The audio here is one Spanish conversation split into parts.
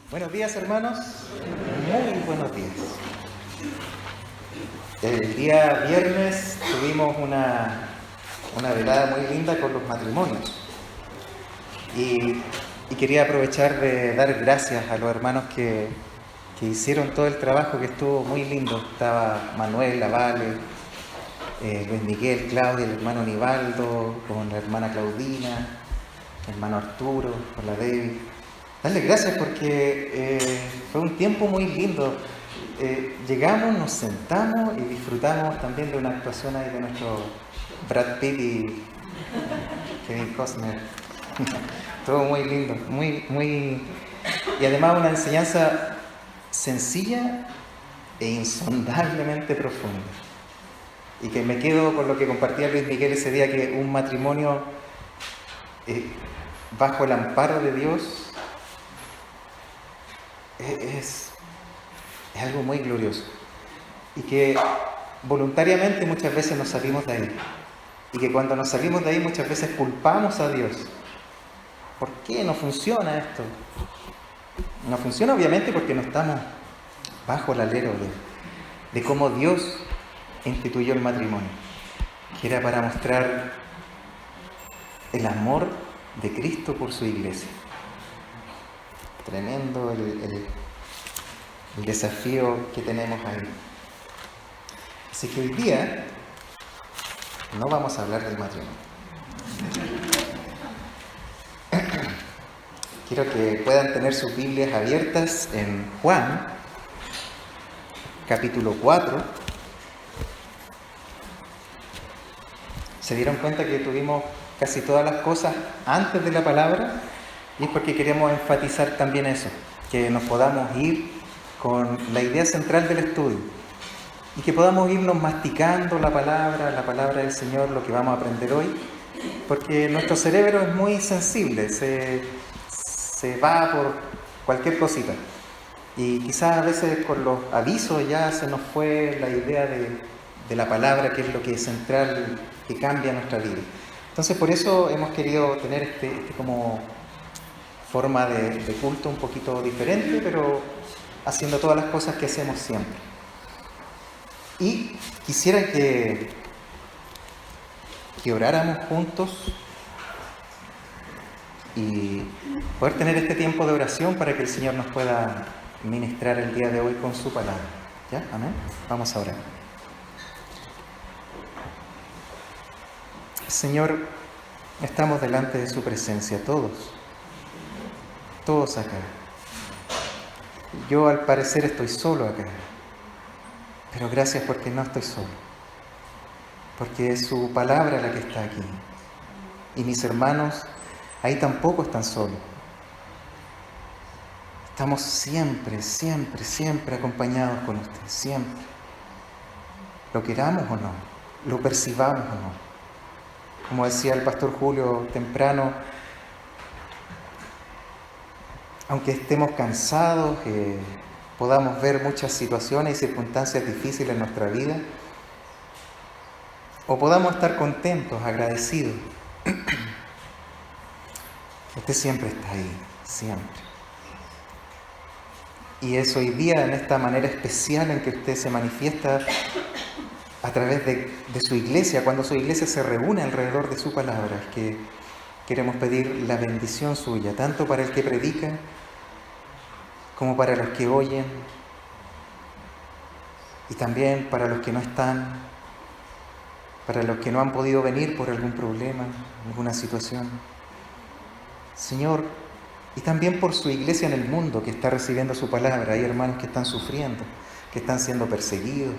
Buenos días, hermanos. Muy buenos días. El día viernes tuvimos una velada muy linda con los matrimonios. Y quería aprovechar de dar gracias a los hermanos que hicieron todo el trabajo, que estuvo muy lindo. Estaba Manuel, la Vale, Luis Miguel, Claudia, el hermano Nivaldo, con la hermana Claudina, el hermano Arturo, con la Debbie. Darle gracias porque fue un tiempo muy lindo. Llegamos, nos sentamos y disfrutamos también de una actuación ahí de nuestro Brad Pitt y Kevin Costner. Todo muy lindo, muy y además una enseñanza sencilla e insondablemente profunda. Y que me quedo con lo que compartía Luis Miguel ese día, que un matrimonio bajo el amparo de Dios es algo muy glorioso, y que voluntariamente muchas veces nos salimos de ahí, y que cuando nos salimos de ahí muchas veces culpamos a Dios. ¿Por qué no funciona esto? No funciona obviamente porque no estamos bajo el alero de cómo Dios instituyó el matrimonio, que era para mostrar el amor de Cristo por su iglesia. Tremendo el desafío que tenemos ahí. Así que hoy día no vamos a hablar del matrimonio. Quiero que puedan tener sus Biblias abiertas en Juan, capítulo 4. ¿Se dieron cuenta que tuvimos casi todas las cosas antes de la palabra? Y es porque queremos enfatizar también eso, que nos podamos ir con la idea central del estudio y que podamos irnos masticando la palabra del Señor, lo que vamos a aprender hoy, porque nuestro cerebro es muy sensible, se va por cualquier cosita, y quizás a veces con los avisos ya se nos fue la idea de la palabra, que es lo que es central, que cambia nuestra vida. Entonces por eso hemos querido tener este como forma de culto un poquito diferente, pero haciendo todas las cosas que hacemos siempre. Y quisiera que oráramos juntos y poder tener este tiempo de oración para que el Señor nos pueda ministrar el día de hoy con su palabra. ¿Ya? Amén. Vamos a orar. Señor, estamos delante de su presencia, todos acá. Yo al parecer estoy solo acá, pero gracias porque no estoy solo, porque es su palabra la que está aquí, y mis hermanos ahí tampoco están solos. Estamos siempre acompañados con usted, siempre. Lo queramos o no, lo percibamos o no. Como decía el pastor Julio temprano, aunque estemos cansados, podamos ver muchas situaciones y circunstancias difíciles en nuestra vida, o podamos estar contentos, agradecidos, usted siempre está ahí, siempre. Y es hoy día, en esta manera especial en que usted se manifiesta a través de su iglesia, cuando su iglesia se reúne alrededor de su palabra, es que queremos pedir la bendición suya, tanto para el que predica, como para los que oyen, y también para los que no están, para los que no han podido venir por algún problema, alguna situación. Señor, y también por su iglesia en el mundo que está recibiendo su palabra. Hay hermanos que están sufriendo, que están siendo perseguidos.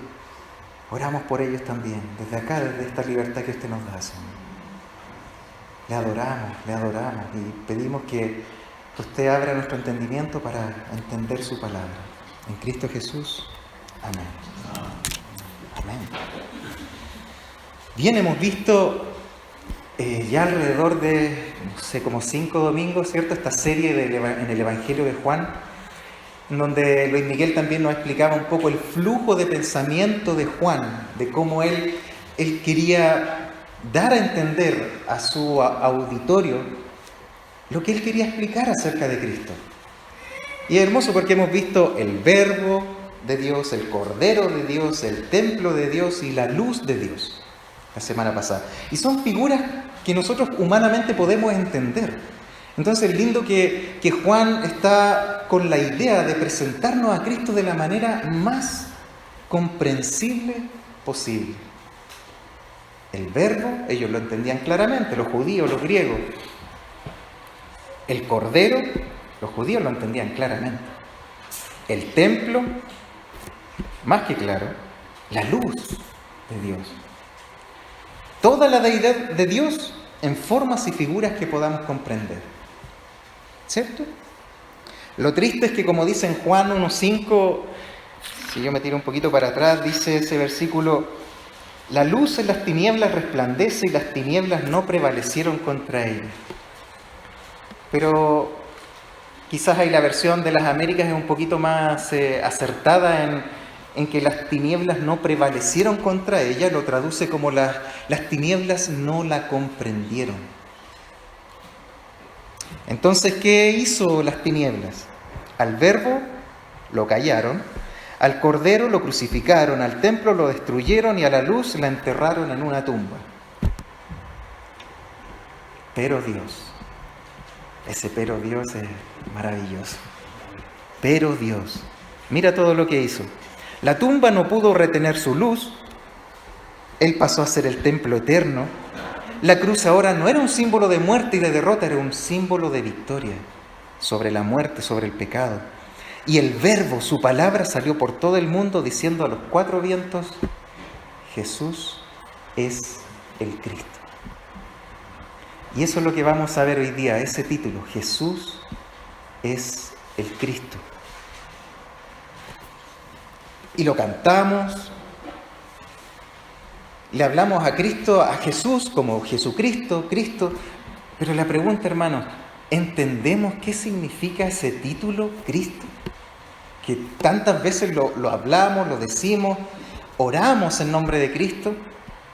Oramos por ellos también, desde acá, desde esta libertad que usted nos da, Señor. Le adoramos y pedimos que usted abra nuestro entendimiento para entender su palabra. En Cristo Jesús. Amén. Amén. Bien, hemos visto ya alrededor de, como 5 domingos, ¿cierto? Esta serie en el Evangelio de Juan, en donde Luis Miguel también nos explicaba un poco el flujo de pensamiento de Juan, de cómo él quería dar a entender a su auditorio lo que él quería explicar acerca de Cristo. Y es hermoso porque hemos visto el Verbo de Dios, el Cordero de Dios, el Templo de Dios y la luz de Dios la semana pasada. Y son figuras que nosotros humanamente podemos entender. Entonces es lindo que Juan está con la idea de presentarnos a Cristo de la manera más comprensible posible. El Verbo, ellos lo entendían claramente, los judíos, los griegos. El Cordero, los judíos lo entendían claramente. El templo, más que claro, la luz de Dios. Toda la deidad de Dios en formas y figuras que podamos comprender. ¿Cierto? Lo triste es que, como dice en Juan 1:5, si yo me tiro un poquito para atrás, dice ese versículo: la luz en las tinieblas resplandece y las tinieblas no prevalecieron contra ella. Pero quizás ahí la versión de las Américas es un poquito más acertada en que las tinieblas no prevalecieron contra ella, lo traduce como las tinieblas no la comprendieron. Entonces, ¿qué hizo las tinieblas? Al Verbo lo callaron, al Cordero lo crucificaron, al templo lo destruyeron y a la luz la enterraron en una tumba. Pero Dios, ese pero Dios es maravilloso. Pero Dios, mira todo lo que hizo. La tumba no pudo retener su luz. Él pasó a ser el templo eterno. La cruz ahora no era un símbolo de muerte y de derrota, era un símbolo de victoria sobre la muerte, sobre el pecado. Y el Verbo, su palabra, salió por todo el mundo diciendo a los cuatro vientos: Jesús es el Cristo. Y eso es lo que vamos a ver hoy día, ese título: Jesús es el Cristo. Y lo cantamos, le hablamos a Cristo, a Jesús como Jesucristo, Cristo. Pero la pregunta, hermanos, ¿entendemos qué significa ese título, Cristo? Que tantas veces lo hablamos, lo decimos, oramos en nombre de Cristo,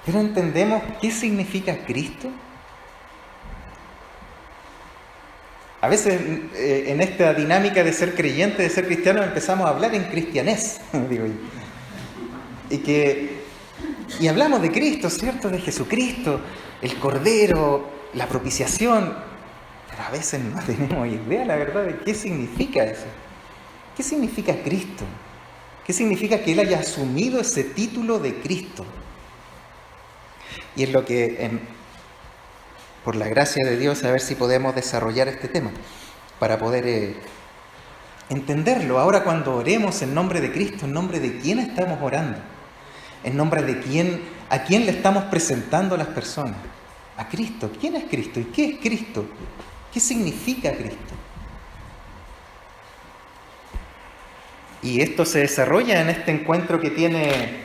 pero ¿entendemos qué significa Cristo? A veces en esta dinámica de ser creyente, de ser cristiano, empezamos a hablar en cristianés, digo yo. Y hablamos de Cristo, ¿cierto? De Jesucristo, el Cordero, la propiciación. Pero a veces no tenemos idea, la verdad, de qué significa eso. ¿Qué significa Cristo? ¿Qué significa que Él haya asumido ese título de Cristo? Y es lo que, por la gracia de Dios, a ver si podemos desarrollar este tema, para poder entenderlo. Ahora, cuando oremos en nombre de Cristo, ¿en nombre de quién estamos orando? ¿En nombre de quién? ¿A quién le estamos presentando a las personas? A Cristo. ¿Quién es Cristo? ¿Y qué es Cristo? ¿Qué significa Cristo? Y esto se desarrolla en este encuentro que tiene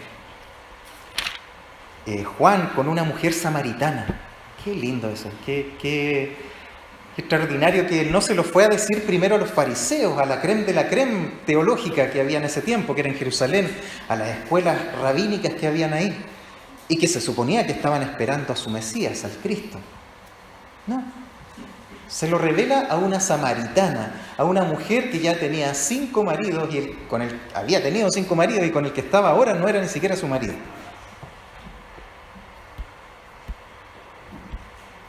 Juan con una mujer samaritana. Qué lindo eso, qué extraordinario que no se lo fue a decir primero a los fariseos, a la crème de la crème teológica que había en ese tiempo, que era en Jerusalén, a las escuelas rabínicas que habían ahí, y que se suponía que estaban esperando a su Mesías, al Cristo. No, se lo revela a una samaritana, a una mujer que ya tenía 5 maridos, y había tenido 5 maridos, y con el que estaba ahora no era ni siquiera su marido.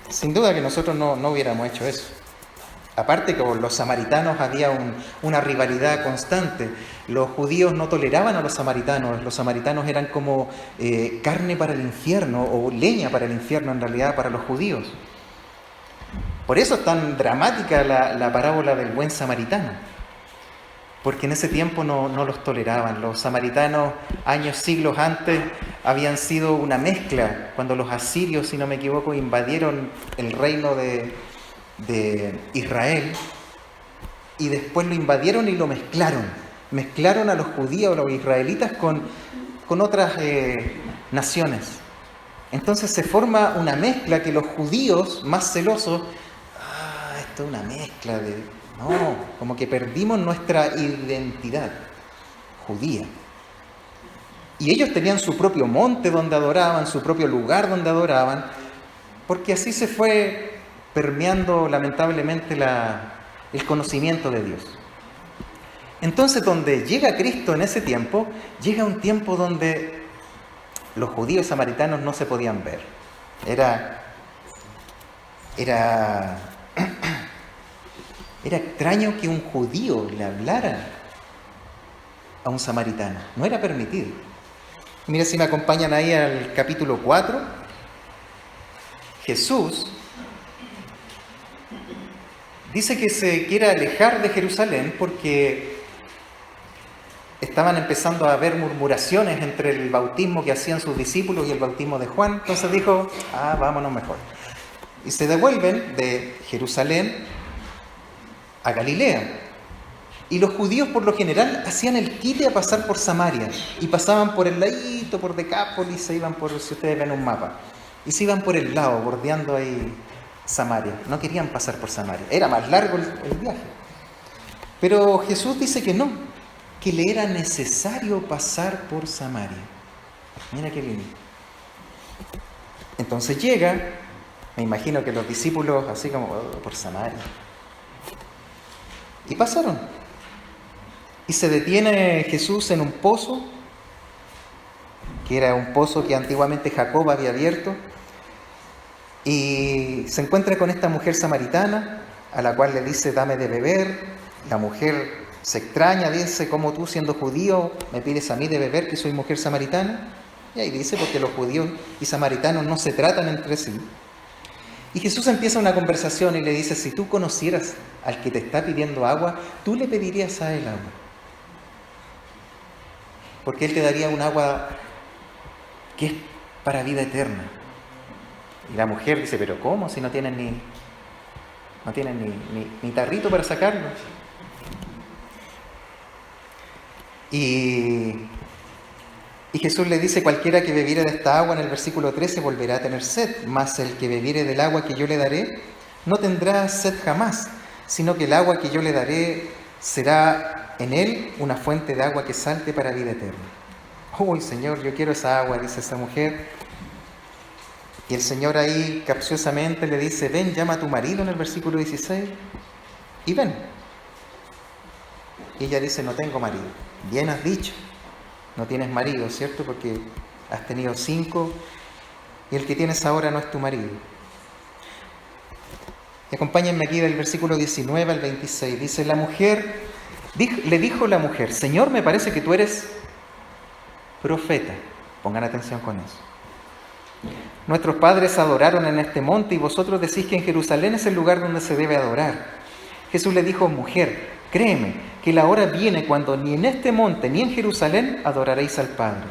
Sin duda que nosotros no hubiéramos hecho eso. Aparte que con los samaritanos había una rivalidad constante. Los judíos no toleraban a los samaritanos eran como carne para el infierno, o leña para el infierno en realidad para los judíos. Por eso es tan dramática la parábola del buen samaritano, porque en ese tiempo no los toleraban. Los samaritanos, siglos antes, habían sido una mezcla, cuando los asirios, si no me equivoco, invadieron el reino de Israel, y después lo invadieron y lo mezclaron a los judíos, a los israelitas con otras naciones. Entonces se forma una mezcla que los judíos más celosos, esto es una mezcla no, como que perdimos nuestra identidad judía. Y ellos tenían su propio monte donde adoraban, su propio lugar donde adoraban, porque así se fue permeando lamentablemente el conocimiento de Dios. Entonces, donde llega Cristo en ese tiempo, llega un tiempo donde los judíos samaritanos no se podían ver. Era extraño que un judío le hablara a un samaritano. No era permitido. Mira, si me acompañan ahí al capítulo 4, Jesús dice que se quiere alejar de Jerusalén porque estaban empezando a haber murmuraciones entre el bautismo que hacían sus discípulos y el bautismo de Juan. Entonces dijo, vámonos mejor. Y se devuelven de Jerusalén a Galilea. Y los judíos por lo general hacían el quite a pasar por Samaria. Y pasaban por el ladito, por Decápolis, se iban por, si ustedes ven un mapa. Y se iban por el lado, bordeando ahí Samaria. No querían pasar por Samaria. Era más largo el viaje. Pero Jesús dice que no, que le era necesario pasar por Samaria. Mira qué lindo. Entonces llega, me imagino que los discípulos así como, por Samaria. Y pasaron. Y se detiene Jesús en un pozo, que era un pozo que antiguamente Jacob había abierto, y se encuentra con esta mujer samaritana, a la cual le dice, dame de beber. La mujer se extraña, dice, ¿cómo tú siendo judío me pides a mí de beber que soy mujer samaritana? Y ahí dice, porque los judíos y samaritanos no se tratan entre sí. Y Jesús empieza una conversación y le dice, si tú conocieras al que te está pidiendo agua, tú le pedirías a él agua. Porque él te daría un agua que es para vida eterna. Y la mujer dice, pero ¿cómo? Si no tienen ni tarrito para sacarlo. Y Jesús le dice, cualquiera que bebiere de esta agua, en el versículo 13, volverá a tener sed, mas el que bebiere del agua que yo le daré, no tendrá sed jamás, sino que el agua que yo le daré será en él una fuente de agua que salte para vida eterna. Uy, Señor, yo quiero esa agua, dice esa mujer. Y el Señor ahí capciosamente le dice, ven, llama a tu marido, en el versículo 16, y ven. Y ella dice, no tengo marido. Bien has dicho, no tienes marido, ¿cierto? Porque has tenido 5 y el que tienes ahora no es tu marido. Y acompáñenme aquí del versículo 19 al 26. Dice, le dijo la mujer, Señor, me parece que tú eres profeta. Pongan atención con eso. Nuestros padres adoraron en este monte y vosotros decís que en Jerusalén es el lugar donde se debe adorar. Jesús le dijo, mujer, créeme que la hora viene cuando ni en este monte ni en Jerusalén adoraréis al Padre.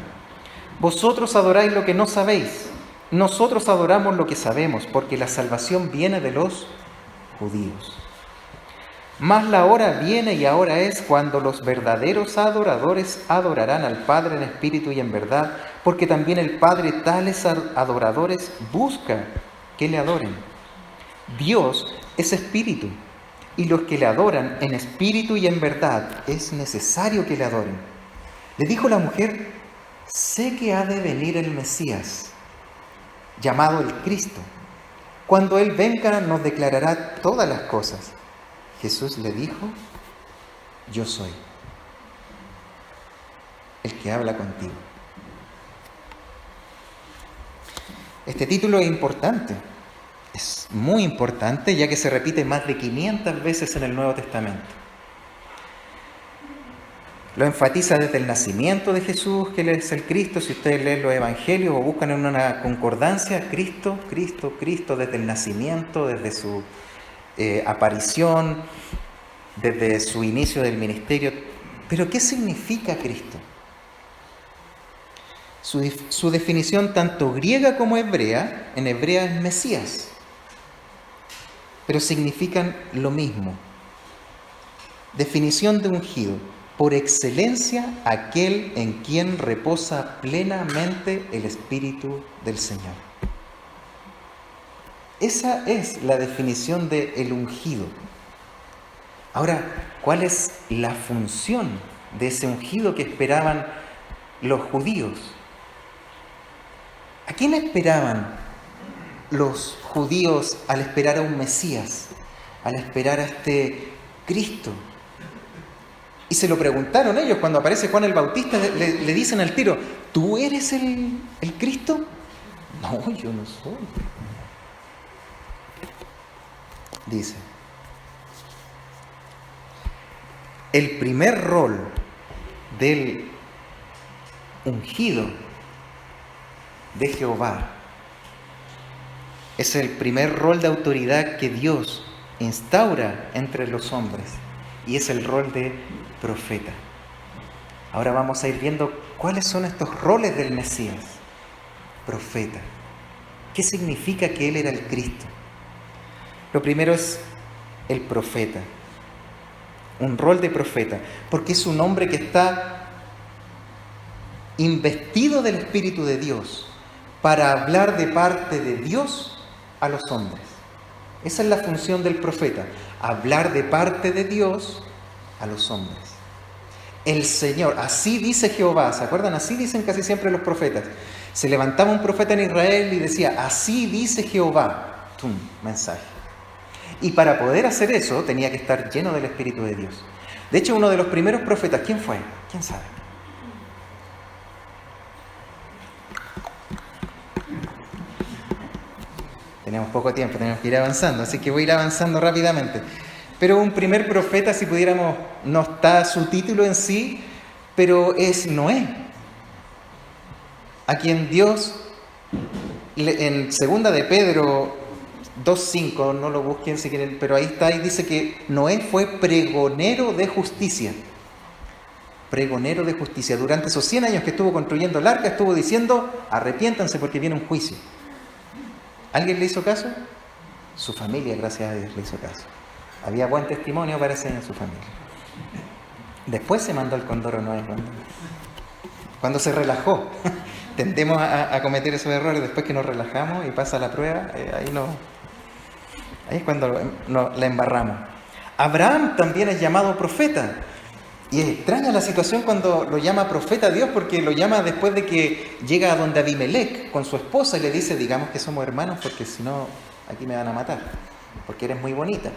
Vosotros adoráis lo que no sabéis. Nosotros adoramos lo que sabemos, porque la salvación viene de los judíos. Mas la hora viene y ahora es cuando los verdaderos adoradores adorarán al Padre en espíritu y en verdad, porque también el Padre tales adoradores busca que le adoren. Dios es espíritu, y los que le adoran en espíritu y en verdad es necesario que le adoren. Le dijo la mujer, sé que ha de venir el Mesías, llamado el Cristo. Cuando Él venga nos declarará todas las cosas. Jesús le dijo, yo soy el que habla contigo. Este título es importante, es muy importante, ya que se repite más de 500 veces en el Nuevo Testamento. Lo enfatiza desde el nacimiento de Jesús, que Él es el Cristo. Si ustedes leen los evangelios o buscan en una concordancia, Cristo, Cristo, Cristo, desde el nacimiento, desde su aparición, desde su inicio del ministerio. Pero ¿qué significa Cristo? Su definición tanto griega como hebrea, en hebrea es Mesías, pero significan lo mismo. Definición de ungido, por excelencia aquel en quien reposa plenamente el Espíritu del Señor. Esa es la definición de el ungido. Ahora, ¿cuál es la función de ese ungido que esperaban los judíos? ¿A quién esperaban los judíos al esperar a un Mesías, al esperar a este Cristo? Y se lo preguntaron ellos, cuando aparece Juan el Bautista, le dicen al tiro, ¿tú eres el Cristo? No, yo no soy. Dice, el primer rol del ungido de Jehová es el primer rol de autoridad que Dios instaura entre los hombres, y es el rol de profeta. Ahora vamos a ir viendo cuáles son estos roles del Mesías. Profeta. ¿Qué significa que Él era el Cristo? Lo primero es el profeta. Un rol de profeta, porque es un hombre que está investido del Espíritu de Dios para hablar de parte de Dios a los hombres. Esa es la función del profeta, hablar de parte de Dios a los hombres. El Señor, así dice Jehová, ¿se acuerdan? Así dicen casi siempre los profetas. Se levantaba un profeta en Israel y decía, así dice Jehová. ¡Tum! Mensaje. Y para poder hacer eso tenía que estar lleno del Espíritu de Dios. De hecho, uno de los primeros profetas, ¿quién fue? ¿Quién sabe? Tenemos poco tiempo, tenemos que ir avanzando, así que voy a ir avanzando rápidamente. Pero un primer profeta, si pudiéramos, no está su título en sí, pero es Noé, a quien Dios, en segunda de Pedro 2:5, no lo busquen si quieren, pero ahí está, y dice que Noé fue pregonero de justicia. Pregonero de justicia. Durante esos 100 años que estuvo construyendo el arca, estuvo diciendo, arrepiéntanse porque viene un juicio. ¿Alguien le hizo caso? Su familia, gracias a Dios, le hizo caso. Había buen testimonio, parece, en su familia. Después se mandó el condoro Noé cuando se relajó. Tendemos a cometer esos errores después que nos relajamos y pasa la prueba, ahí es cuando la embarramos. Abraham también es llamado profeta. Y es extraña la situación cuando lo llama profeta Dios, porque lo llama después de que llega a donde Abimelech con su esposa y le dice, digamos que somos hermanos porque si no, aquí me van a matar, porque eres muy bonita.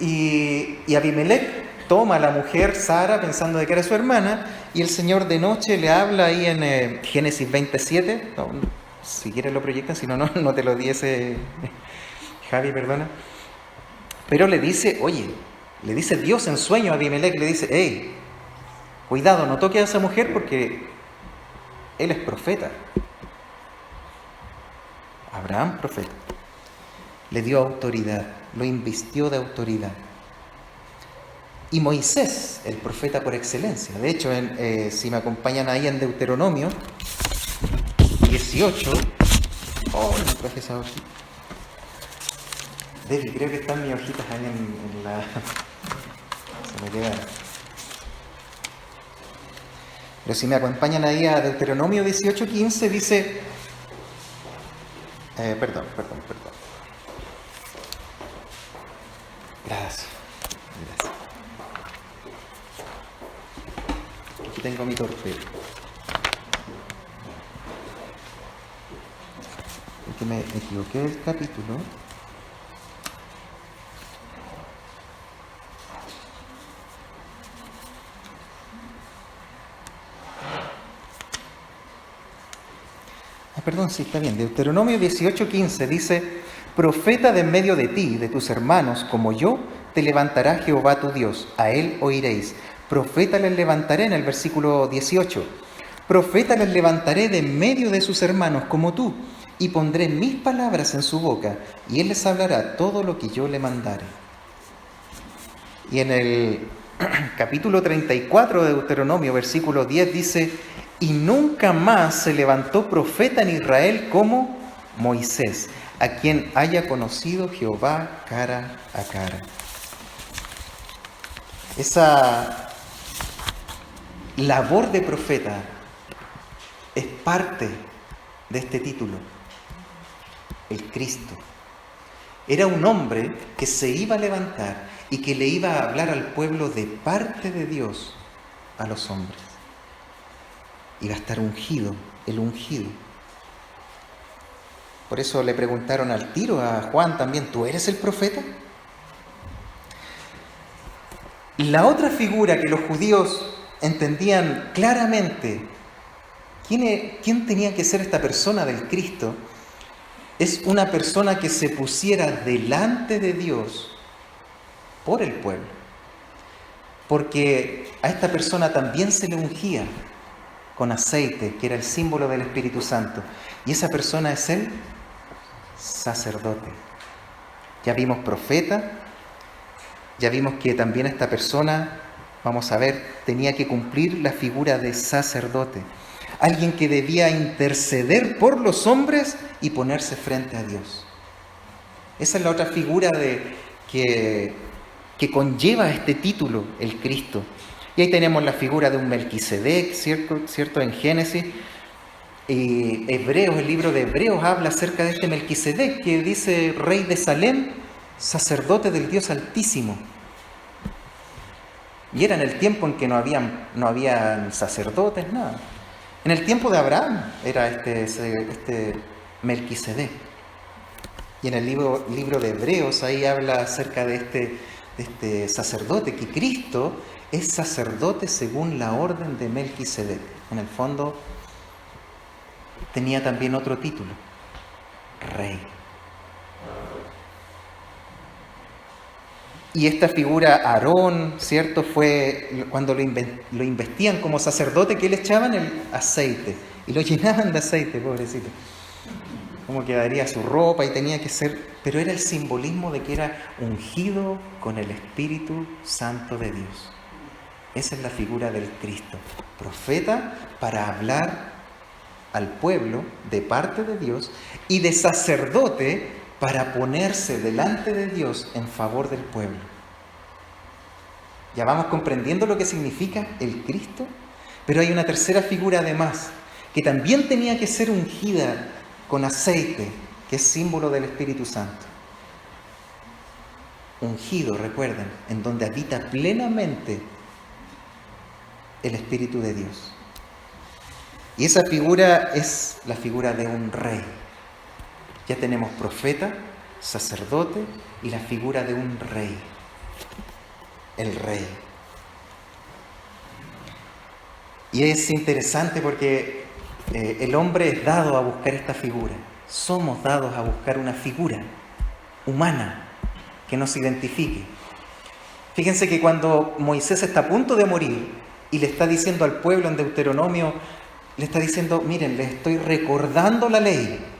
Y Abimelech toma a la mujer Sara pensando de que era su hermana, y el Señor de noche le habla ahí en Génesis 27, no, si quieres lo proyectan, si no, no te lo diese Javi, perdona. Pero le dice, oye, le dice Dios en sueño a Abimelech, le dice, hey, cuidado, no toques a esa mujer porque él es profeta. Abraham, profeta. Le dio autoridad, lo invistió de autoridad. Y Moisés, el profeta por excelencia. De hecho, si me acompañan ahí en Deuteronomio 18, no traje esa hojita. Debbie, creo que están mis hojitas ahí en la... Se me quedaron. Pero si me acompañan ahí a Deuteronomio 18:15, dice... Perdón. Gracias. Aquí tengo mi torpedo. Es que me equivoqué del capítulo. Perdón, sí, está bien. Deuteronomio 18:15 dice, profeta de en medio de ti, de tus hermanos, como yo, te levantará Jehová tu Dios, a él oiréis. Profeta les levantaré en el versículo 18. Profeta les levantaré de en medio de sus hermanos como tú, y pondré mis palabras en su boca, y él les hablará todo lo que yo le mandare. Y en el capítulo 34 de Deuteronomio, versículo 10, dice, y nunca más se levantó profeta en Israel como Moisés, a quien haya conocido Jehová cara a cara. Esa labor de profeta es parte de este título, el Cristo. Era un hombre que se iba a levantar y que le iba a hablar al pueblo de parte de Dios a los hombres. Iba a estar ungido, el ungido. Por eso le preguntaron al tiro a Juan también, ¿tú eres el profeta? La otra figura que los judíos entendían claramente, quién tenía que ser esta persona del Cristo, es una persona que se pusiera delante de Dios por el pueblo. Porque a esta persona también se le ungía con aceite, que era el símbolo del Espíritu Santo. Y esa persona es el sacerdote. Ya vimos profeta, ya vimos que también esta persona, vamos a ver, tenía que cumplir la figura de sacerdote. Alguien que debía interceder por los hombres y ponerse frente a Dios. Esa es la otra figura que conlleva este título, el Cristo. Y ahí tenemos la figura de un Melquisedec, ¿cierto? En Génesis. Y Hebreos, el libro de Hebreos habla acerca de este Melquisedec, que dice rey de Salem, sacerdote del Dios Altísimo. Y era en el tiempo en que no habían sacerdotes, nada. En el tiempo de Abraham era este Melquisedec. Y en el libro de Hebreos ahí habla acerca de este sacerdote, que Cristo es sacerdote según la orden de Melquisedec. En el fondo tenía también otro título, rey. Y esta figura, Aarón, ¿cierto? Fue cuando lo investían como sacerdote, que le echaban el aceite y lo llenaban de aceite, pobrecito. Cómo quedaría su ropa y tenía que ser, pero era el simbolismo de que era ungido con el Espíritu Santo de Dios. Esa es la figura del Cristo, profeta para hablar al pueblo de parte de Dios y de sacerdote para ponerse delante de Dios en favor del pueblo. Ya vamos comprendiendo lo que significa el Cristo, pero hay una tercera figura además, que también tenía que ser ungida con aceite, que es símbolo del Espíritu Santo. Ungido, recuerden, en donde habita plenamente el Espíritu de Dios. Y esa figura es la figura de un rey. Ya tenemos profeta, sacerdote y la figura de un rey. El rey. Y es interesante porque el hombre es dado a buscar esta figura. Somos dados a buscar una figura humana que nos identifique. Fíjense que cuando Moisés está a punto de morir y le está diciendo al pueblo en Deuteronomio, le está diciendo, miren, les estoy recordando la ley.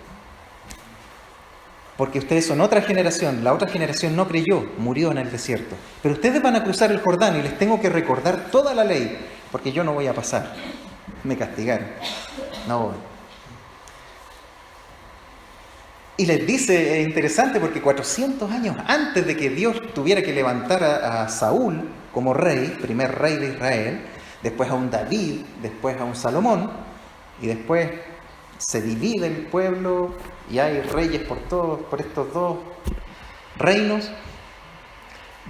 Porque ustedes son otra generación, la otra generación no creyó, murió en el desierto. Pero ustedes van a cruzar el Jordán y les tengo que recordar toda la ley, porque yo no voy a pasar. Me castigaron. No voy. Y les dice, es interesante porque 400 años antes de que Dios tuviera que levantar a Saúl como rey, primer rey de Israel, después a un David, después a un Salomón, y después se divide el pueblo y hay reyes por estos dos reinos.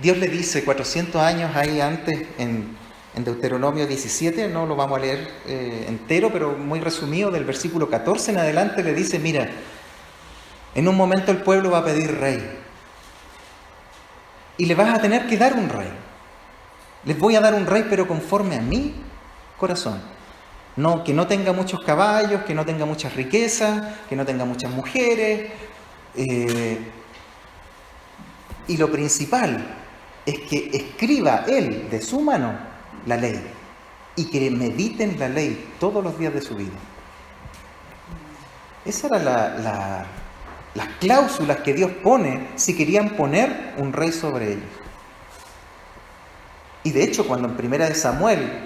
Dios le dice 400 años ahí antes en Deuteronomio 17, no lo vamos a leer entero, pero muy resumido, del versículo 14 en adelante le dice, mira, en un momento el pueblo va a pedir rey y le vas a tener que dar un rey. Les voy a dar un rey, pero conforme a mi corazón. No, que no tenga muchos caballos, que no tenga muchas riquezas, que no tenga muchas mujeres. Y lo principal es que escriba él de su mano la ley y que mediten la ley todos los días de su vida. Esas eran las cláusulas que Dios pone si querían poner un rey sobre ellos. Y de hecho, cuando en primera de Samuel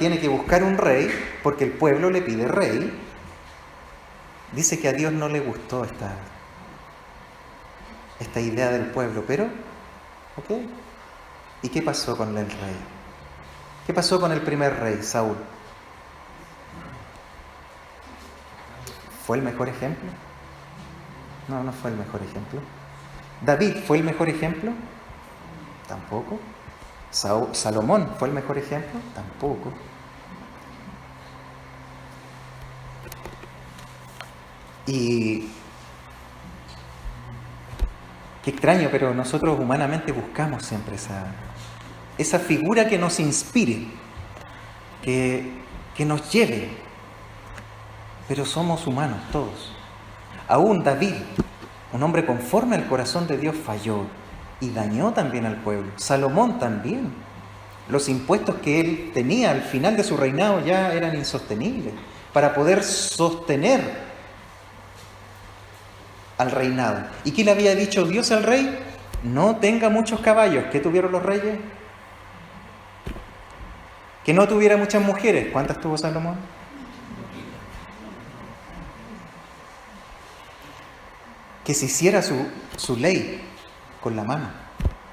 tiene que buscar un rey, porque el pueblo le pide rey, dice que a Dios no le gustó esta idea del pueblo, pero, ¿ok? ¿Y qué pasó con el rey? ¿Qué pasó con el primer rey, Saúl? ¿Fue el mejor ejemplo? No, no fue el mejor ejemplo. ¿David fue el mejor ejemplo? Tampoco. ¿Salomón fue el mejor ejemplo? Tampoco. Y qué extraño, pero nosotros humanamente buscamos siempre esa figura que nos inspire, que nos lleve. Pero somos humanos todos. Aún David, un hombre conforme al corazón de Dios, falló y dañó también al pueblo. Salomón también. Los impuestos que él tenía al final de su reinado ya eran insostenibles para poder sostener al reinado. ¿Y qué le había dicho Dios al rey? No tenga muchos caballos. ¿Qué tuvieron los reyes? Que no tuviera muchas mujeres. ¿Cuántas tuvo Salomón? Que se hiciera su ley con la mano,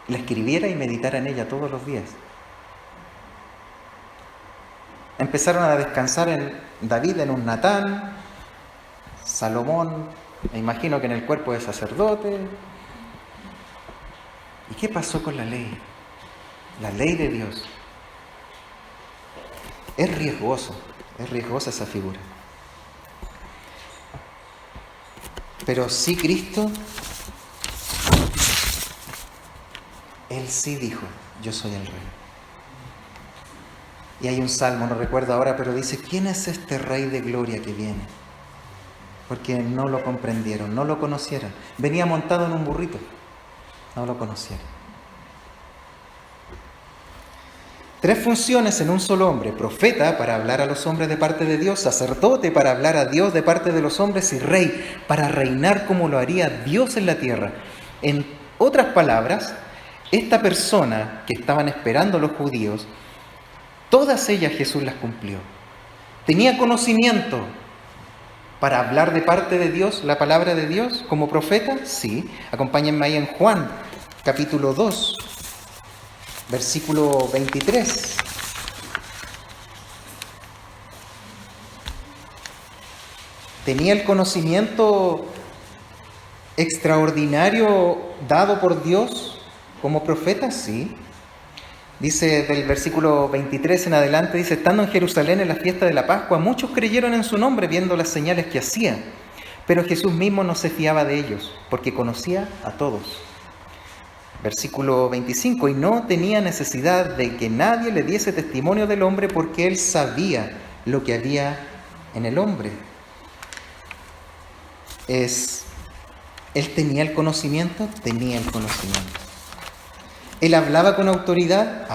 la escribiera y meditara en ella todos los días. Empezaron a descansar en David, en un Natán, Salomón, me imagino que en el cuerpo de sacerdote. ¿Y qué pasó con la ley? La ley de Dios. Es riesgosa esa figura. Pero sí Cristo, Él sí dijo, yo soy el Rey. Y hay un salmo, no recuerdo ahora, pero dice, ¿quién es este Rey de gloria que viene? Porque no lo comprendieron, no lo conocieron. Venía montado en un burrito, no lo conocieron. 3 funciones en un solo hombre: profeta para hablar a los hombres de parte de Dios, sacerdote para hablar a Dios de parte de los hombres y rey para reinar como lo haría Dios en la tierra. En otras palabras, esta persona que estaban esperando los judíos, todas ellas Jesús las cumplió. Tenía conocimiento para hablar de parte de Dios, la palabra de Dios, como profeta, sí. Acompáñenme ahí en Juan, capítulo 2. Versículo 23. ¿Tenía el conocimiento extraordinario dado por Dios como profeta? Sí. Dice del versículo 23 en adelante, dice, estando en Jerusalén en la fiesta de la Pascua, muchos creyeron en su nombre viendo las señales que hacía. Pero Jesús mismo no se fiaba de ellos, porque conocía a todos. Versículo 25, y no tenía necesidad de que nadie le diese testimonio del hombre, porque él sabía lo que había en el hombre. Él tenía el conocimiento, Él hablaba con autoridad,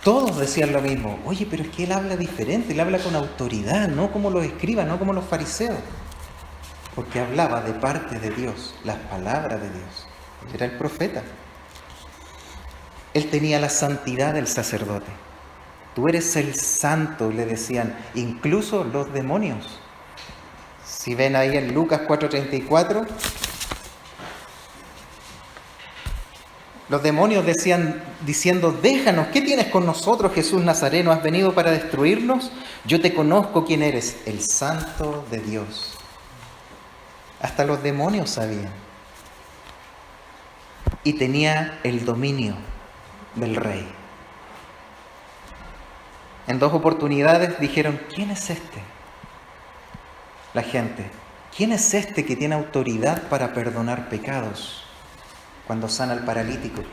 Todos decían lo mismo, oye, pero es que él habla diferente, él habla con autoridad, no como los escribas, no como los fariseos. Porque hablaba de parte de Dios, las palabras de Dios. Él era el profeta. Él tenía la santidad del sacerdote. Tú eres el santo, le decían, incluso los demonios. Si ven ahí en Lucas 4:34, los demonios decían, diciendo, déjanos, ¿qué tienes con nosotros, Jesús Nazareno? ¿Has venido para destruirnos? Yo te conozco quién eres, el santo de Dios. Hasta los demonios sabían. Y tenía el dominio del rey. En 2 oportunidades dijeron, ¿quién es este? La gente, ¿quién es este que tiene autoridad para perdonar pecados? Cuando sana al paralítico.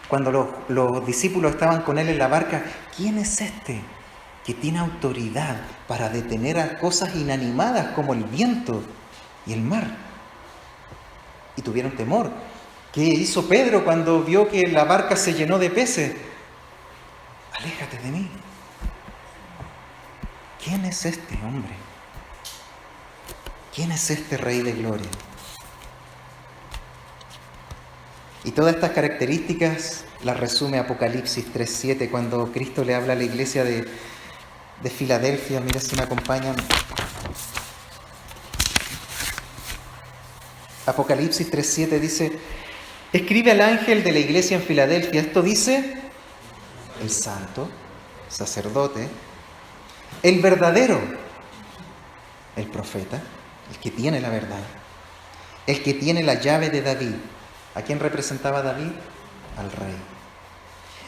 Cuando los discípulos estaban con él en la barca, ¿quién es este que tiene autoridad para detener a cosas inanimadas como el viento y el mar? Y tuvieron temor. ¿Qué hizo Pedro cuando vio que la barca se llenó de peces? Aléjate de mí. ¿Quién es este hombre? ¿Quién es este Rey de Gloria? Y todas estas características las resume Apocalipsis 3:7 cuando Cristo le habla a la iglesia de Filadelfia. Mira si me acompañan. Apocalipsis 3:7 dice, escribe al ángel de la iglesia en Filadelfia. Esto dice el santo, sacerdote, el verdadero, el profeta, el que tiene la verdad, el que tiene la llave de David. ¿A quién representaba David? Al rey.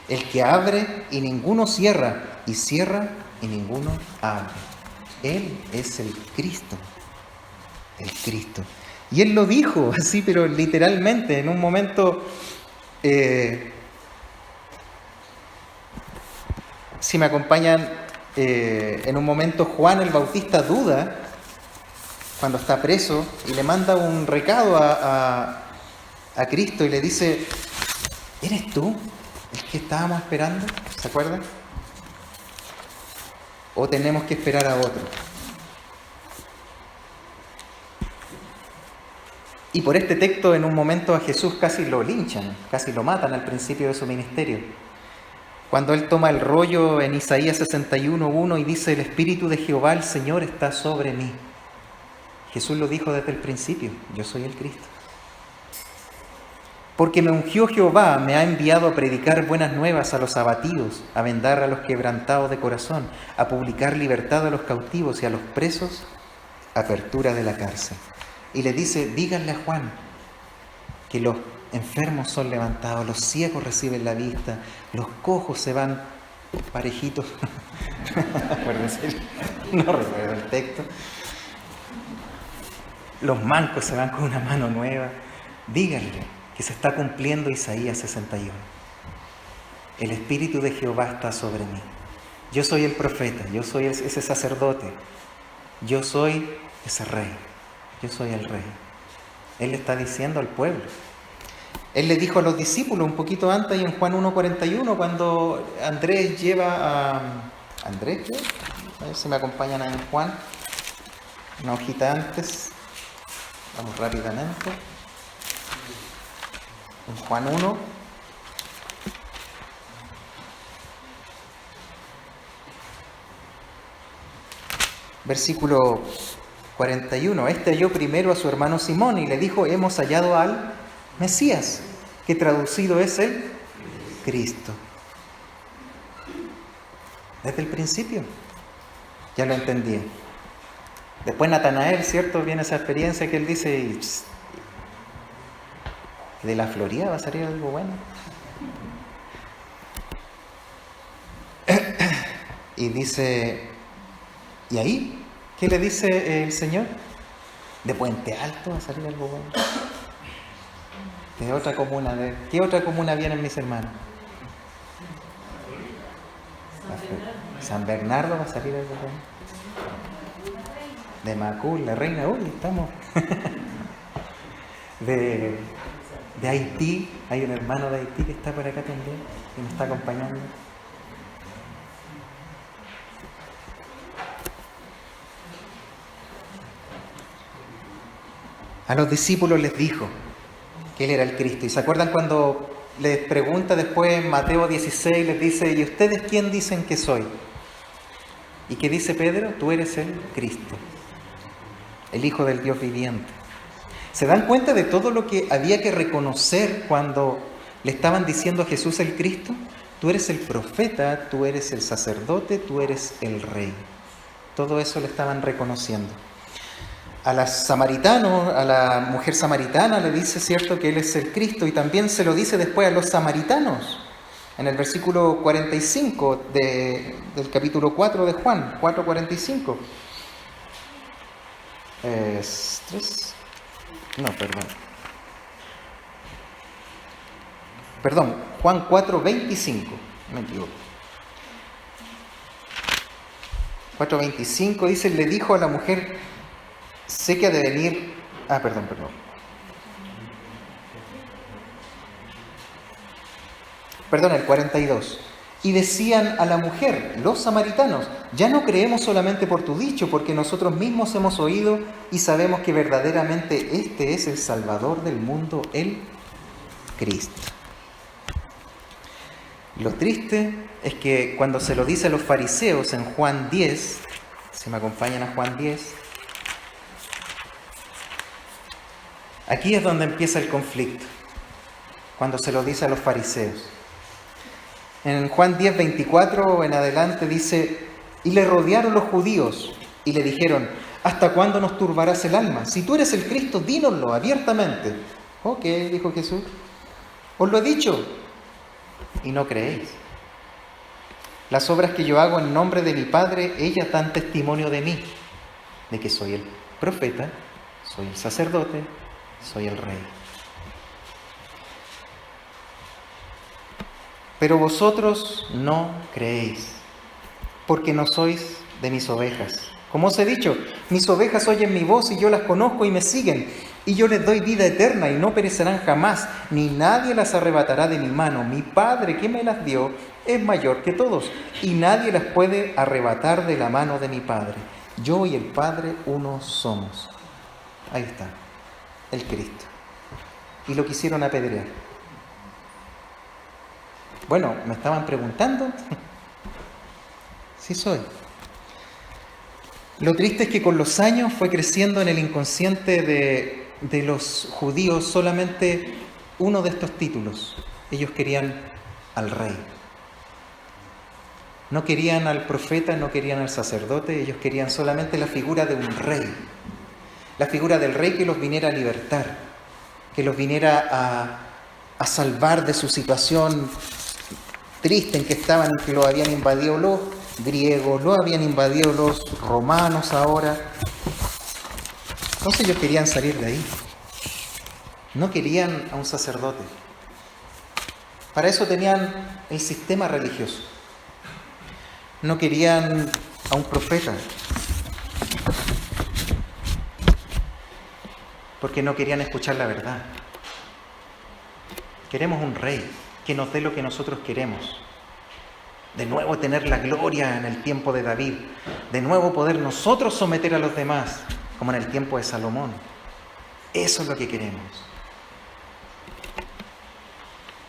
El que abre y ninguno cierra, y cierra y ninguno abre. Él es el Cristo. El Cristo. Y él lo dijo así, pero literalmente, en un momento si me acompañan, en un momento Juan el Bautista duda cuando está preso y le manda un recado a Cristo y le dice: ¿eres tú el que estábamos esperando? ¿Se acuerdan? ¿O tenemos que esperar a otro? Y por este texto en un momento a Jesús casi lo linchan, casi lo matan al principio de su ministerio. Cuando él toma el rollo en Isaías 61:1 y dice: el Espíritu de Jehová el Señor está sobre mí. Jesús lo dijo desde el principio: yo soy el Cristo. Porque me ungió Jehová, me ha enviado a predicar buenas nuevas a los abatidos, a vendar a los quebrantados de corazón, a publicar libertad a los cautivos y a los presos, apertura de la cárcel. Y le dice: díganle a Juan que los enfermos son levantados, los ciegos reciben la vista, los cojos se van parejitos. Acuérdense, no recuerdo el texto. Los mancos se van con una mano nueva. Díganle que se está cumpliendo Isaías 61. El Espíritu de Jehová está sobre mí. Yo soy el profeta, yo soy ese sacerdote, yo soy ese rey, yo soy el rey. Él le está diciendo al pueblo. Él le dijo a los discípulos un poquito antes, en Juan 1:41, cuando Andrés lleva a... ¿Andrés qué? A ver si me acompañan en Juan. Una hojita antes. Vamos rápidamente. En Juan 1. Versículo 41. Este halló primero a su hermano Simón y le dijo: hemos hallado al Mesías, que traducido es el Cristo. Desde el principio ya lo entendí. Después Natanael, ¿cierto? Viene esa experiencia que él dice: de la Florida va a salir algo bueno. Y dice: ¿y ahí? ¿Qué le dice el Señor? De Puente Alto va a salir algo bueno. De otra comuna. ¿Qué otra comuna vienen mis hermanos? San Bernardo va a salir algo bueno. De Macul, la Reina, uy, estamos. De Haití, hay un hermano de Haití que está por acá también, que nos está acompañando. A los discípulos les dijo que Él era el Cristo. ¿Y se acuerdan cuando les pregunta después en Mateo 16, les dice: ¿y ustedes quién dicen que soy? ¿Y qué dice Pedro? Tú eres el Cristo, el Hijo del Dios viviente. ¿Se dan cuenta de todo lo que había que reconocer cuando le estaban diciendo a Jesús el Cristo? Tú eres el profeta, tú eres el sacerdote, tú eres el rey. Todo eso le estaban reconociendo. A los samaritanos, a la mujer samaritana le dice, cierto, que Él es el Cristo, y también se lo dice después a los samaritanos, en el versículo 45 del capítulo 4 de Juan, 4:45. Perdón, Juan 4:25, me equivoco. 4:25 dice: le dijo a la mujer: sé que ha de venir... Perdón, el 42. Y decían a la mujer, los samaritanos: ya no creemos solamente por tu dicho, porque nosotros mismos hemos oído y sabemos que verdaderamente este es el Salvador del mundo, el Cristo. Lo triste es que cuando se lo dice a los fariseos en Juan 10, si me acompañan a Juan 10, aquí es donde empieza el conflicto, cuando se lo dice a los fariseos. En Juan 10:24 en adelante dice: y le rodearon los judíos y le dijeron: ¿hasta cuándo nos turbarás el alma? Si tú eres el Cristo, dínoslo abiertamente. Ok, dijo Jesús, os lo he dicho y no creéis. Las obras que yo hago en nombre de mi Padre, ellas dan testimonio de mí, de que soy el profeta, soy el sacerdote, soy el rey. Pero vosotros no creéis. porque no sois de mis ovejas. Como os he dicho, mis ovejas oyen mi voz y yo las conozco y me siguen, y yo les doy vida eterna y no perecerán jamás, ni nadie las arrebatará de mi mano. Mi Padre que me las dio es mayor que todos, y nadie las puede arrebatar de la mano de mi Padre. Yo y el Padre uno somos. Ahí está, el Cristo. Y lo quisieron apedrear. Bueno, me estaban preguntando. Sí soy. Lo triste es que con los años fue creciendo en el inconsciente de los judíos solamente uno de estos títulos. Ellos querían al rey. No querían al profeta, no querían al sacerdote, ellos querían solamente la figura de un rey. La figura del rey que los viniera a libertar, que los viniera a salvar de su situación triste en que estaban, que lo habían invadido los griegos, lo habían invadido los romanos ahora. Entonces ellos querían salir de ahí. No querían a un sacerdote. Para eso tenían el sistema religioso. No querían a un profeta. Porque no querían escuchar la verdad. Queremos un rey que nos dé lo que nosotros queremos. De nuevo tener la gloria en el tiempo de David. De nuevo poder nosotros someter a los demás, como en el tiempo de Salomón. Eso es lo que queremos.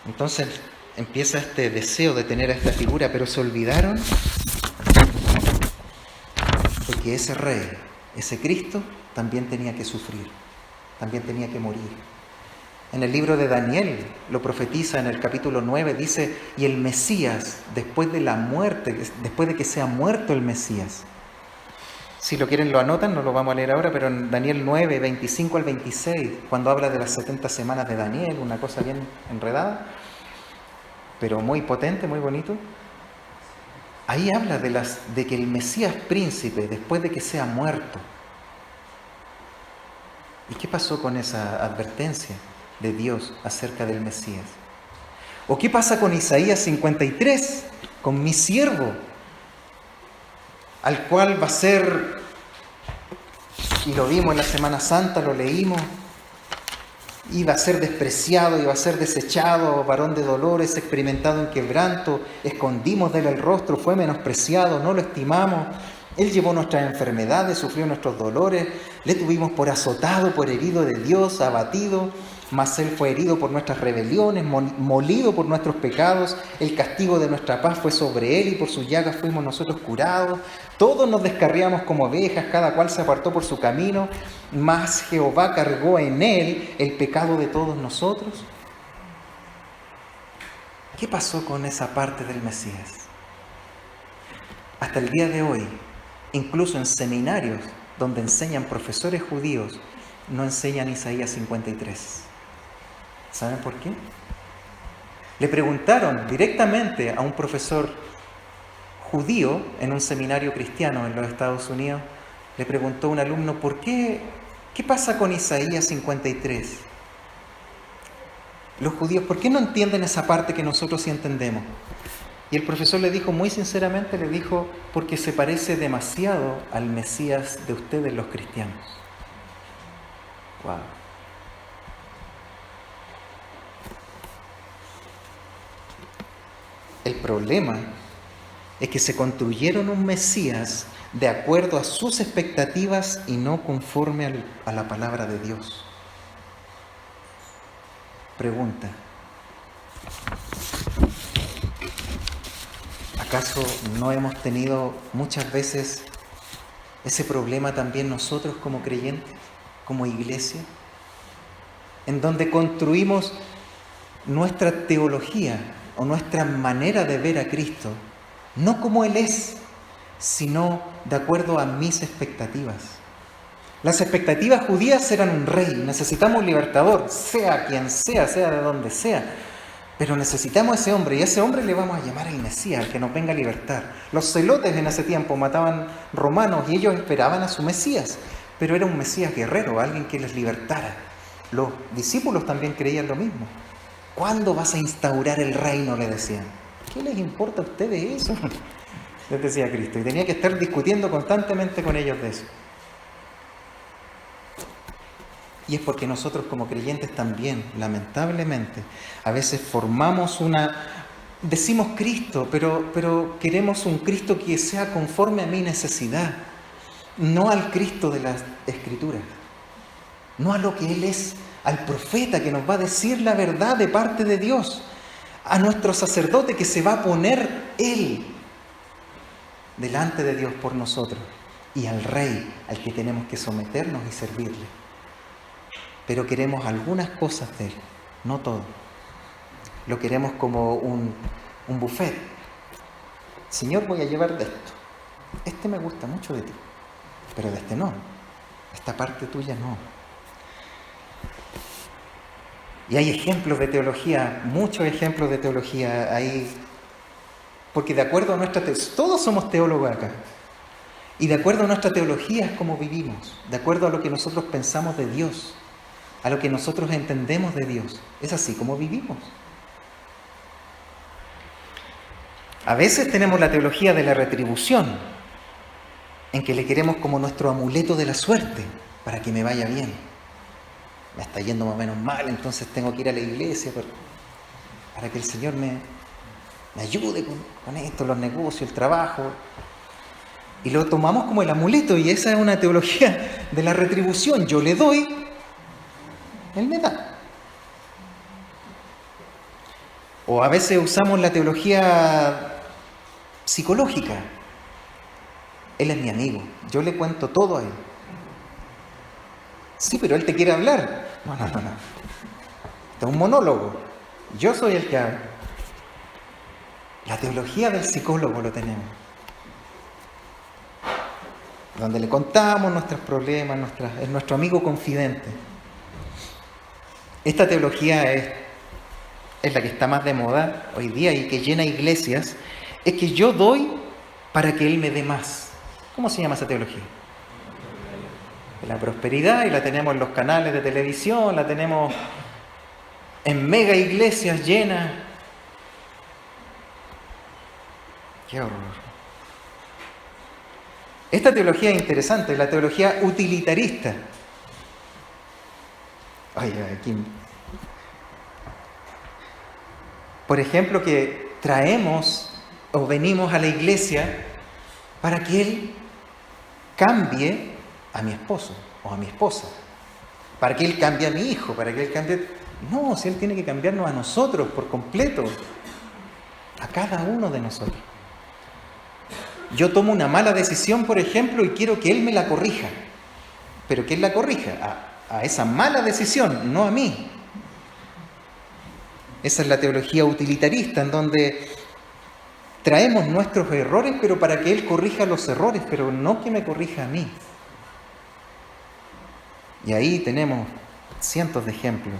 Entonces empieza este deseo de tener a esta figura, pero se olvidaron de que ese rey, ese Cristo, también tenía que sufrir, también tenía que morir. En el libro de Daniel lo profetiza en el capítulo 9, dice, y el Mesías, después de la muerte, después de que sea muerto el Mesías. Si lo quieren lo anotan, no lo vamos a leer ahora, pero en Daniel 9, 25 al 26, cuando habla de las 70 semanas de Daniel, una cosa bien enredada, pero muy potente, muy bonito. Ahí habla de que el Mesías príncipe, después de que sea muerto. ¿Y qué pasó con esa advertencia de Dios acerca del Mesías? ¿O qué pasa con Isaías 53, con mi siervo, al cual va a ser, y lo vimos en la Semana Santa, lo leímos, iba a ser despreciado, iba a ser desechado, varón de dolores, experimentado en quebranto, escondimos de él el rostro, fue menospreciado, no lo estimamos? Él llevó nuestras enfermedades, sufrió nuestros dolores, le tuvimos por azotado, por herido de Dios, abatido, mas Él fue herido por nuestras rebeliones, molido por nuestros pecados, el castigo de nuestra paz fue sobre Él y por sus llagas fuimos nosotros curados. Todos nos descarriamos como ovejas, cada cual se apartó por su camino, mas Jehová cargó en Él el pecado de todos nosotros. ¿Qué pasó con esa parte del Mesías? Hasta el día de hoy, incluso en seminarios donde enseñan profesores judíos, no enseñan Isaías 53. ¿Saben por qué? Le preguntaron directamente a un profesor judío en un seminario cristiano en los Estados Unidos, le preguntó a un alumno, ¿qué pasa con Isaías 53? Los judíos, ¿por qué no entienden esa parte que nosotros sí entendemos? Y el profesor le dijo, muy sinceramente, le dijo, porque se parece demasiado al Mesías de ustedes los cristianos. Wow. El problema es que se construyeron un Mesías de acuerdo a sus expectativas y no conforme a la palabra de Dios. Pregunta: ¿acaso no hemos tenido muchas veces ese problema también nosotros como creyentes, como iglesia? En donde construimos nuestra teología o nuestra manera de ver a Cristo, no como Él es, sino de acuerdo a mis expectativas. Las expectativas judías eran un rey, necesitamos un libertador, sea quien sea de donde sea, pero necesitamos ese hombre, y a ese hombre le vamos a llamar el Mesías, el que nos venga a libertar. Los celotes en ese tiempo mataban romanos y ellos esperaban a su Mesías, pero era un Mesías guerrero, alguien que les libertara. Los discípulos también creían lo mismo. ¿Cuándo vas a instaurar el reino?, le decían. ¿Qué les importa a ustedes eso? les decía Cristo. Y tenía que estar discutiendo constantemente con ellos de eso. Y es porque nosotros como creyentes también, lamentablemente, a veces decimos Cristo, pero queremos un Cristo que sea conforme a mi necesidad, no al Cristo de las Escrituras, no a lo que Él es, al profeta que nos va a decir la verdad de parte de Dios, a nuestro sacerdote que se va a poner Él delante de Dios por nosotros, y al Rey al que tenemos que someternos y servirle. Pero queremos algunas cosas de Él, no todo. Lo queremos como un buffet. Señor, voy a llevar de esto. Este me gusta mucho de ti, pero de este no. Esta parte tuya no. Y hay ejemplos de teología, muchos ejemplos de teología ahí, porque de acuerdo a nuestra teología, todos somos teólogos acá, y de acuerdo a nuestra teología es como vivimos, de acuerdo a lo que nosotros pensamos de Dios, a lo que nosotros entendemos de Dios, es así como vivimos. A veces tenemos la teología de la retribución, en que le queremos como nuestro amuleto de la suerte, para que me vaya bien. Me está yendo más o menos mal, entonces tengo que ir a la iglesia para que el Señor me ayude con esto, los negocios, el trabajo. Y lo tomamos como el amuleto, y esa es una teología de la retribución. Yo le doy, Él me da. O a veces usamos la teología psicológica. Él es mi amigo, yo le cuento todo a Él. Sí, pero Él te quiere hablar. No. Esto es un monólogo. Yo soy el que habla. La teología del psicólogo lo tenemos. Donde le contamos nuestros problemas, es nuestro amigo confidente. Esta teología es la que está más de moda hoy día y que llena iglesias. Es que yo doy para que Él me dé más. ¿Cómo se llama esa teología? La prosperidad, y la tenemos en los canales de televisión, la tenemos en mega iglesias llenas. ¡Qué horror! Esta teología es interesante, la teología utilitarista. Aquí. Por ejemplo, que traemos o venimos a la iglesia para que Él cambie a mi esposo o a mi esposa, para que Él cambie a mi hijo, para que Él cambie... No, si Él tiene que cambiarnos a nosotros por completo, a cada uno de nosotros. Yo tomo una mala decisión, por ejemplo, y quiero que Él me la corrija, pero que Él la corrija a esa mala decisión, no a mí. Esa es la teología utilitarista, en donde traemos nuestros errores, pero para que Él corrija los errores, pero no que me corrija a mí. Y ahí tenemos cientos de ejemplos.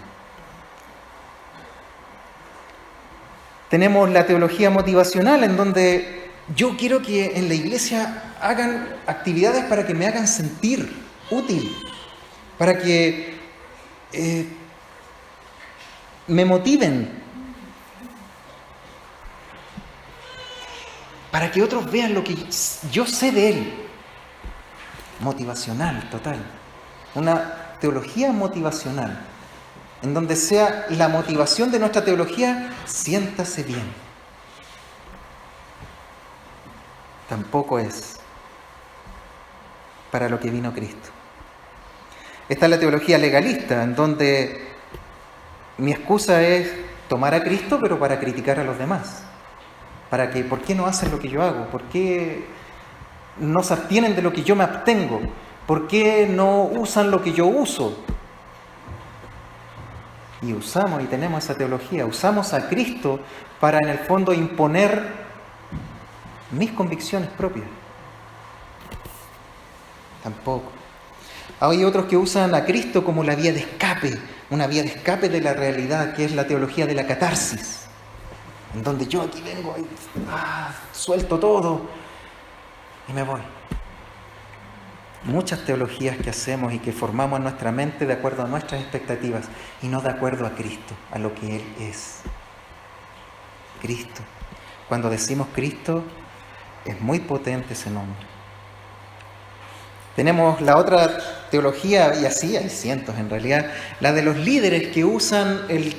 Tenemos la teología motivacional, en donde yo quiero que en la iglesia hagan actividades para que me hagan sentir útil, para que me motiven, para que otros vean lo que yo sé de Él. Motivacional, total. Una teología motivacional, en donde sea la motivación de nuestra teología, siéntase bien. Tampoco es para lo que vino Cristo. Esta es la teología legalista, en donde mi excusa es tomar a Cristo, pero para criticar a los demás. ¿Por qué no hacen lo que yo hago? ¿Por qué no se abstienen de lo que yo me abstengo? ¿Por qué no usan lo que yo uso? Y usamos y tenemos esa teología. Usamos a Cristo para en el fondo imponer mis convicciones propias. Tampoco. Hay otros que usan a Cristo como la vía de escape, una vía de escape de la realidad, que es la teología de la catarsis, en donde yo aquí vengo y suelto todo y me voy. Muchas teologías que hacemos y que formamos en nuestra mente de acuerdo a nuestras expectativas y no de acuerdo a Cristo, a lo que Él es. Cristo. Cuando decimos Cristo, Es muy potente ese nombre. Tenemos la otra teología, y así hay cientos en realidad, la de los líderes que usan el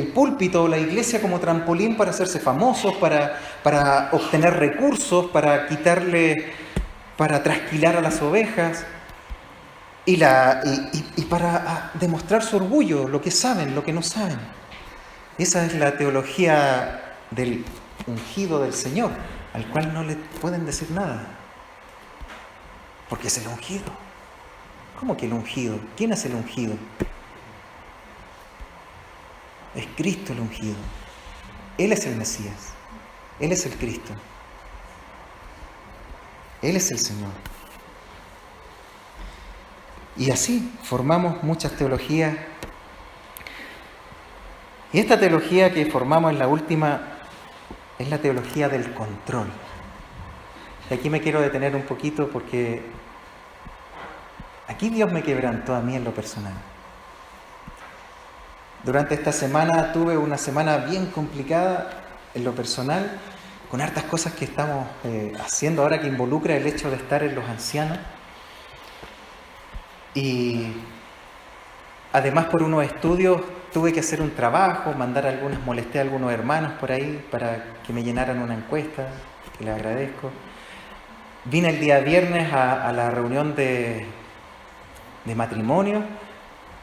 púlpito o la iglesia como trampolín para hacerse famosos, para obtener recursos, para trasquilar a las ovejas y para demostrar su orgullo, lo que saben, lo que no saben. Esa es la teología del ungido del Señor, al cual no le pueden decir nada, porque es el ungido. ¿Cómo que el ungido? ¿Quién es el ungido? Es Cristo el ungido. Él es el Mesías. Él es el Cristo. Él es el Señor. Y así formamos muchas teologías. Y esta teología que formamos en la última es la teología del control. Y aquí me quiero detener un poquito porque aquí Dios me quebrantó a mí en lo personal. Durante esta semana tuve una semana bien complicada en lo personal, con hartas cosas que estamos haciendo ahora que involucra el hecho de estar en los ancianos. Y además por unos estudios tuve que hacer un trabajo, molesté a algunos hermanos por ahí para que me llenaran una encuesta, que les agradezco. Vine el día viernes a la reunión de matrimonio.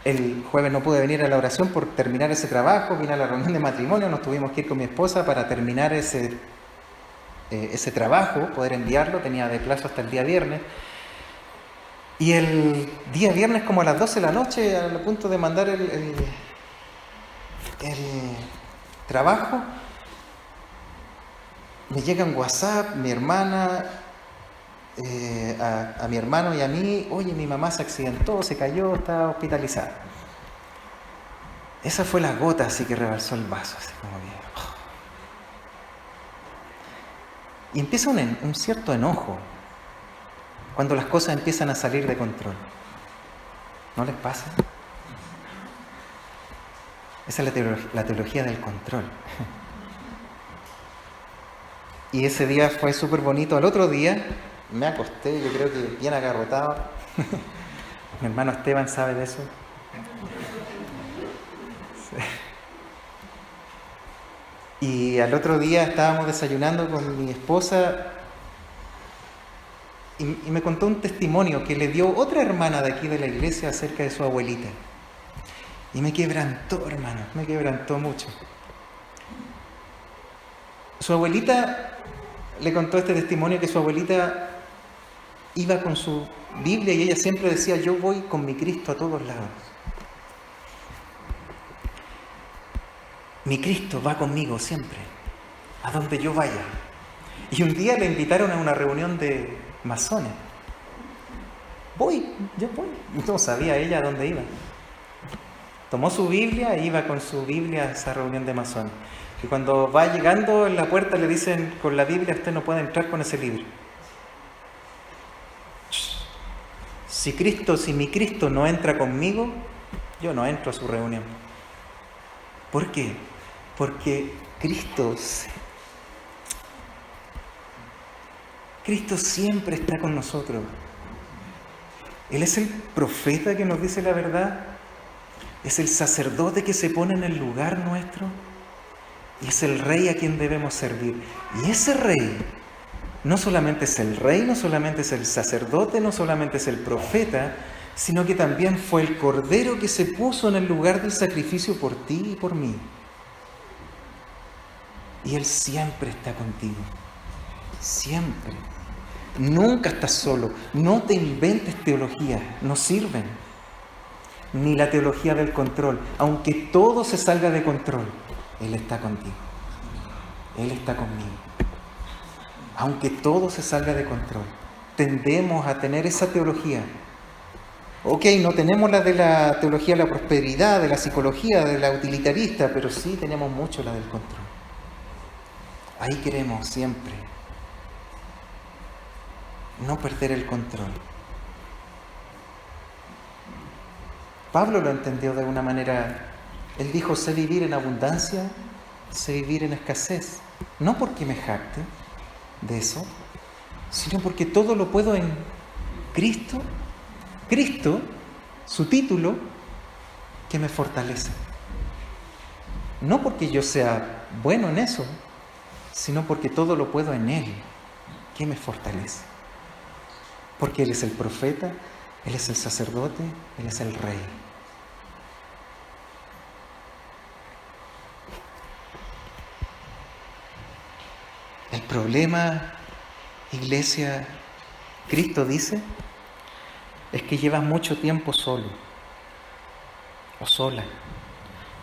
El jueves no pude venir a la oración por terminar ese trabajo, vine a la reunión de matrimonio, nos tuvimos que ir con mi esposa para terminar ese trabajo, poder enviarlo, tenía de plazo hasta el día viernes. Y el día viernes como a las 12 de la noche, a punto de mandar el trabajo, me llega un WhatsApp, mi hermana, a mi hermano y a mí: oye, mi mamá se accidentó, se cayó, está hospitalizada. Esa fue la gota así que rebalsó el vaso, así como bien. Y empieza un cierto enojo cuando las cosas empiezan a salir de control. ¿No les pasa? Esa es la teología del control. Y ese día fue súper bonito. Al otro día me acosté, yo creo que bien agarrotado. Mi hermano Esteban sabe de eso. Sí. Y al otro día estábamos desayunando con mi esposa y me contó un testimonio que le dio otra hermana de aquí de la iglesia acerca de su abuelita. Y me quebrantó, hermano, me quebrantó mucho. Su abuelita le contó este testimonio, que su abuelita iba con su Biblia y ella siempre decía: yo voy con mi Cristo a todos lados. Mi Cristo va conmigo siempre, a donde yo vaya. Y un día le invitaron a una reunión de masones. Yo voy. No sabía ella a dónde iba. Tomó su Biblia e iba con su Biblia a esa reunión de masones. Y cuando va llegando en la puerta le dicen: con la Biblia usted no puede entrar con ese libro. Si mi Cristo no entra conmigo, yo no entro a su reunión. ¿Por qué? Porque Cristo siempre está con nosotros. Él es el profeta que nos dice la verdad, es el sacerdote que se pone en el lugar nuestro y es el rey a quien debemos servir. Y ese rey no solamente es el rey, no solamente es el sacerdote, no solamente es el profeta, sino que también fue el cordero que se puso en el lugar del sacrificio por ti y por mí. Y Él siempre está contigo. Siempre. Nunca estás solo. No te inventes teologías. No sirven. Ni la teología del control. Aunque todo se salga de control, Él está contigo. Él está conmigo. Aunque todo se salga de control. Tendemos a tener esa teología. Ok, no tenemos la de la teología de la prosperidad, de la psicología, de la utilitarista, pero sí tenemos mucho la del control. Ahí queremos siempre no perder el control. Pablo lo entendió de una manera. Él dijo: sé vivir en abundancia, sé vivir en escasez. No porque me jacte de eso, sino porque todo lo puedo en Cristo. Cristo, su título, que me fortalece. No porque yo sea bueno en eso, sino porque todo lo puedo en Él, que me fortalece. Porque Él es el profeta, Él es el sacerdote, Él es el rey. El problema, iglesia, Cristo dice, es que llevas mucho tiempo solo o sola.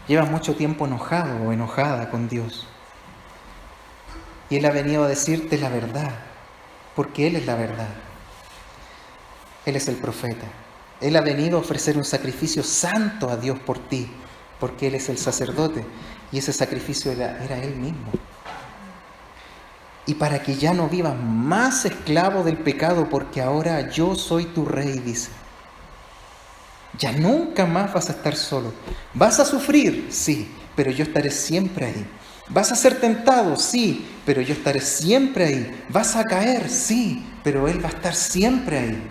Llevas mucho tiempo enojado o enojada con Dios. Y Él ha venido a decirte la verdad, porque Él es la verdad. Él es el profeta. Él ha venido a ofrecer un sacrificio santo a Dios por ti, porque Él es el sacerdote, y ese sacrificio era Él mismo. Y para que ya no vivas más esclavo del pecado, porque ahora yo soy tu rey, dice. Ya nunca más vas a estar solo. Vas a sufrir, sí, pero yo estaré siempre ahí. Vas a ser tentado, sí, pero yo estaré siempre ahí. Vas a caer, sí, pero Él va a estar siempre ahí.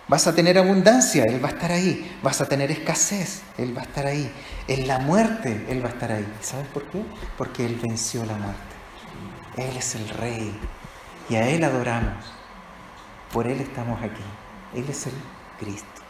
Vas a tener abundancia, Él va a estar ahí. Vas a tener escasez, Él va a estar ahí. En la muerte, Él va a estar ahí. ¿Sabes por qué? Porque Él venció la muerte. Él es el Rey y a Él adoramos. Por Él estamos aquí. Él es el Cristo.